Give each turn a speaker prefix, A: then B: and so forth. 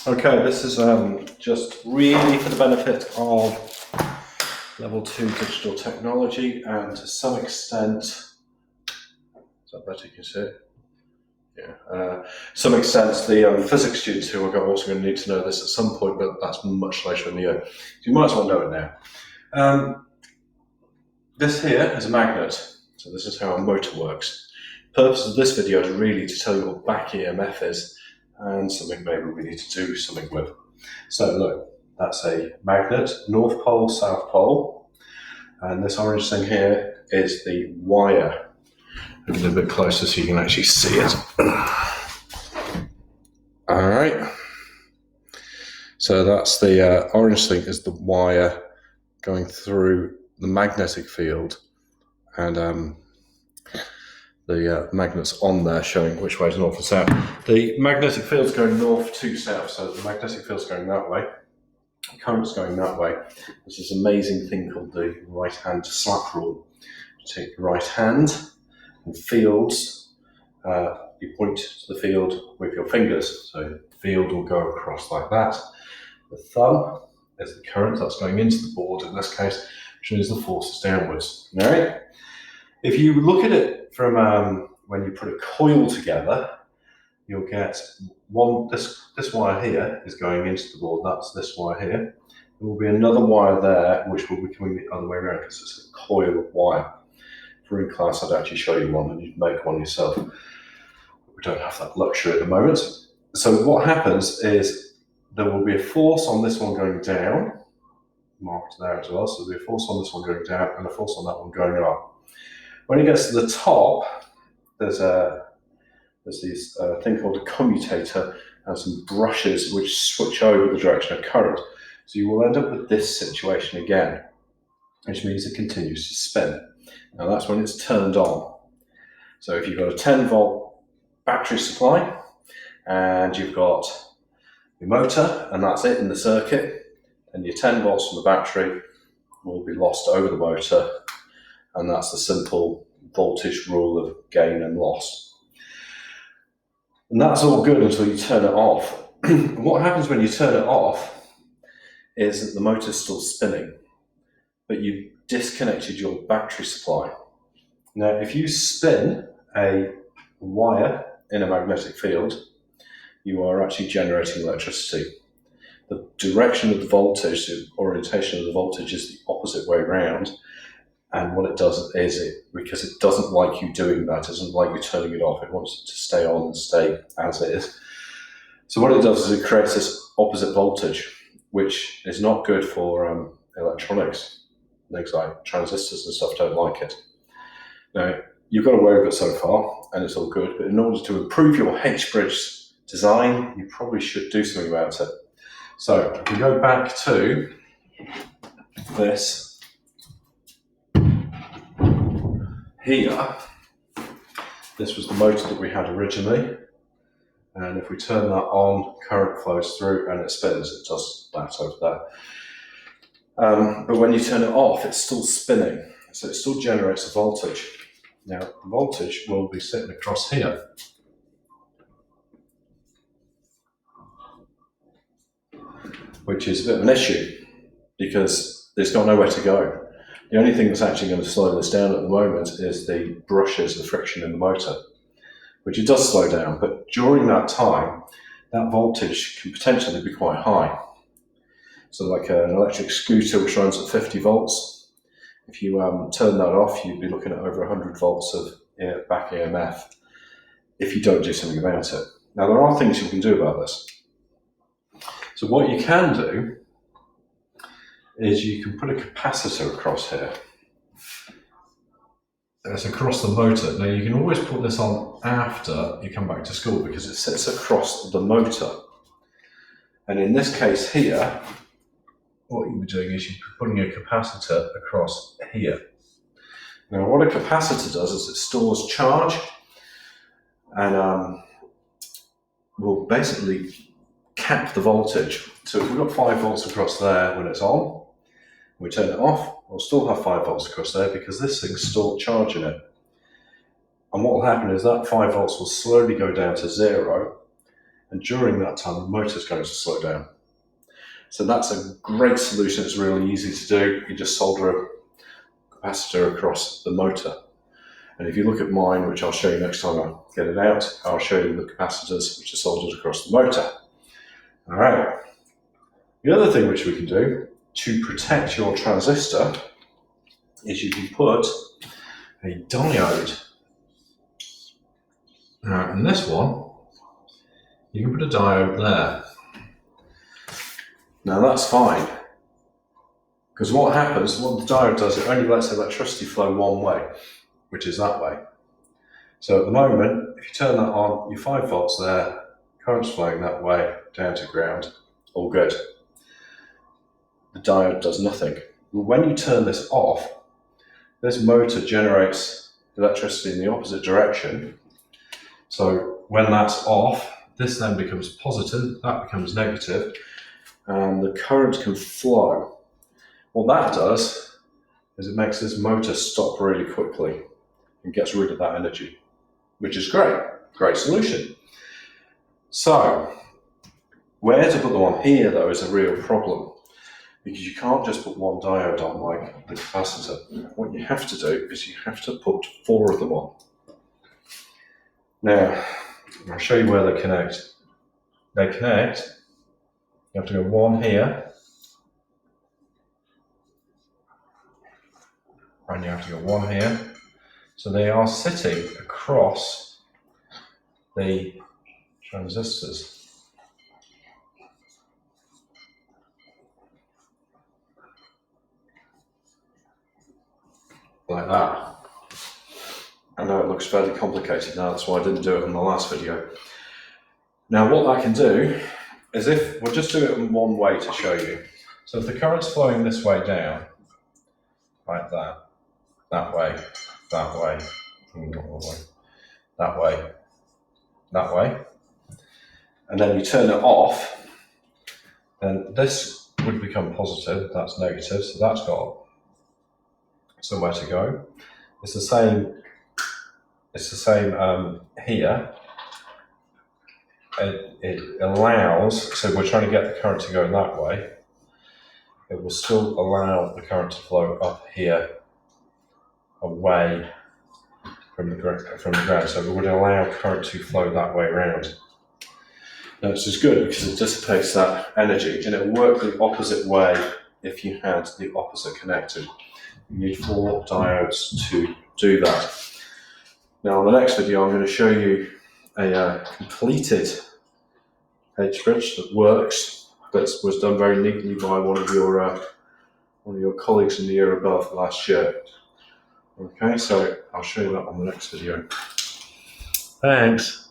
A: Okay, this is just really for the benefit of level 2 digital technology, and to some extent, is that better, you can see it? Yeah, some extent the physics students who are also going to need to know this at some point, but that's much later in the year. So you might as well know it now. This here is a magnet, so this is how a motor works. The purpose of this video is really to tell you what back EMF is, and something maybe we need to do something with. So look, that's a magnet, North Pole, South Pole, and this orange thing here is the wire. I'll get a bit closer so you can actually see it. All right, so that's the orange thing is the wire going through the magnetic field, and the magnets on there showing which way is north and south. The magnetic field's going north to south, so the magnetic field's going that way, the current's going that way. There's this amazing thing called the right-hand slap rule. You take your right hand and fields, you point to the field with your fingers, so the field will go across like that. The thumb is the current that's going into the board in this case, which means the force is downwards. All right? If you look at it from when you put a coil together, you'll get this wire here is going into the board, that's this wire here. There will be another wire there which will be coming the other way around because it's a coil of wire. If we're in class, I'd actually show you one and you'd make one yourself. We don't have that luxury at the moment. So what happens is there will be a force on this one going down, marked there as well, so there'll be a force on this one going down and a force on that one going up. When it gets to the top, there's this thing called a commutator and some brushes which switch over the direction of current. So you will end up with this situation again, which means it continues to spin. Now that's when it's turned on. So if you've got a 10-volt battery supply and you've got your motor and that's it in the circuit, then your 10 volts from the battery will be lost over the motor, and that's the simple voltage rule of gain and loss. And that's all good until you turn it off. What happens when you turn it off is that the motor's still spinning, but you've disconnected your battery supply. Now, if you spin a wire in a magnetic field, you are actually generating electricity. The direction of the voltage, the orientation of the voltage is the opposite way around. And what it does is because it doesn't like you doing that, it doesn't like you turning it off, it wants it to stay on and stay as it is. So what it does is it creates this opposite voltage, which is not good for electronics. Things like transistors and stuff don't like it. Now, you've got away with it so far, and it's all good, but in order to improve your H-bridge design, you probably should do something about it. So if we go back to this here, this was the motor that we had originally, and if we turn that on, current flows through and it spins. It does that over there. But when you turn it off, it's still spinning, so it still generates a voltage. Now, the voltage will be sitting across here. Which is a bit of an issue because it's got nowhere to go. The only thing that's actually going to slow this down at the moment is the brushes, the friction in the motor, which it does slow down, but during that time, that voltage can potentially be quite high. So like an electric scooter which runs at 50 volts, if you turn that off, you'd be looking at over 100 volts of back EMF if you don't do something about it. Now, there are things you can do about this. So what you can do is you can put a capacitor across here. It's across the motor. Now you can always put this on after you come back to school because it sits across the motor. And in this case here, what you'll be doing is you're putting a capacitor across here. Now what a capacitor does is it stores charge and will basically cap the voltage. So if we've got 5 volts across there when it's on, we turn it off, we'll still have 5 volts across there because this thing's stored charge in it. And what will happen is that 5 volts will slowly go down to 0, and during that time the motor is going to slow down. So that's a great solution. It's really easy to do. You just solder a capacitor across the motor. And if you look at mine, which I'll show you next time I get it out, I'll show you the capacitors which are soldered across the motor. All right. The other thing which we can do to protect your transistor is you can put a diode. Now, in this one, you can put a diode there. Now that's fine, because what happens, what the diode does, it only lets electricity flow one way, which is that way. So at the moment, if you turn that on, your 5 volts there, current's flowing that way, down to ground, all good. The diode does nothing. When you turn this off, this motor generates electricity in the opposite direction. So when that's off, this then becomes positive, that becomes negative, and the current can flow. What that does is it makes this motor stop really quickly and gets rid of that energy, which is great. Great solution. So, where to put the one here, though, is a real problem, because you can't just put one diode on like the capacitor. What you have to do is you have to put 4 of them on. Now, I'll show you where they connect. They connect. You have to go 1 here, and you have to go 1 here. So they are sitting across the transistors. Like that. I know it looks fairly complicated now, that's why I didn't do it in the last video. Now what I can do is, if we'll just do it in one way to show you. So if the current's flowing this way down, like that, that way, that way, that way, that way, and then you turn it off, then this would become positive, that's negative, so that's got somewhere to go. It's the same here. It allows, so we're trying to get the current to go that way. It will still allow the current to flow up here, away from the ground. So it would allow current to flow that way around. Now it's just good because it dissipates that energy, and it will work the opposite way if you had the opposite connected. You need 4 diodes to do that. Now, in the next video, I'm going to show you a completed H-bridge that works, that was done very neatly by one of your colleagues in the year above last year. Okay, so I'll show you that on the next video. Thanks.